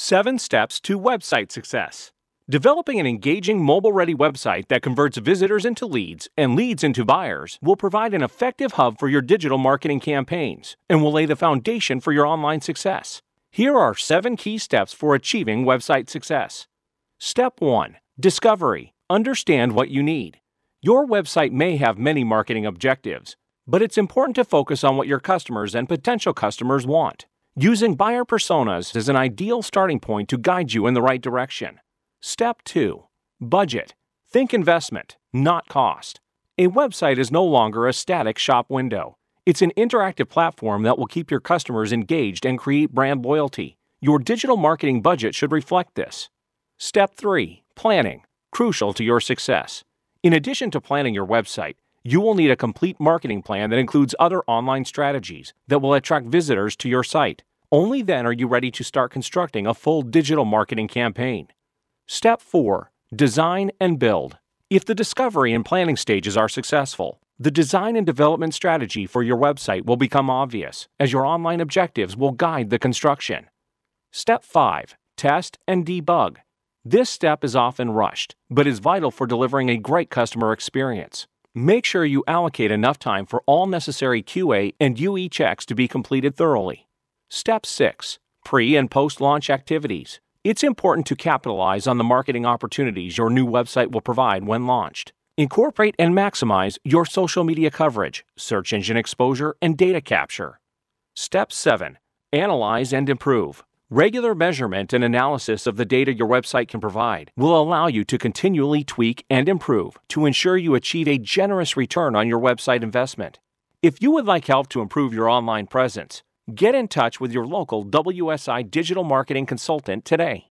7 Steps to Website Success. Developing an engaging mobile-ready website that converts visitors into leads and leads into buyers will provide an effective hub for your digital marketing campaigns and will lay the foundation for your online success. Here are 7 key steps for achieving website success. Step 1. Discovery. Understand what you need. Your website may have many marketing objectives, but it's important to focus on what your customers and potential customers want. Using buyer personas is an ideal starting point to guide you in the right direction. Step 2. Budget. Think investment, not cost. A website is no longer a static shop window. It's an interactive platform that will keep your customers engaged and create brand loyalty. Your digital marketing budget should reflect this. Step 3. Planning. Crucial to your success. In addition to planning your website, you will need a complete marketing plan that includes other online strategies that will attract visitors to your site. Only then are you ready to start constructing a full digital marketing campaign. Step 4. Design and build. If the discovery and planning stages are successful, the design and development strategy for your website will become obvious, as your online objectives will guide the construction. Step 5. Test and debug. This step is often rushed, but is vital for delivering a great customer experience. Make sure you allocate enough time for all necessary QA and UE checks to be completed thoroughly. Step 6. Pre- and post-launch activities. It's important to capitalize on the marketing opportunities your new website will provide when launched. Incorporate and maximize your social media coverage, search engine exposure, and data capture. Step 7. Analyze and improve. Regular measurement and analysis of the data your website can provide will allow you to continually tweak and improve to ensure you achieve a generous return on your website investment. If you would like help to improve your online presence, get in touch with your local WSI digital marketing consultant today.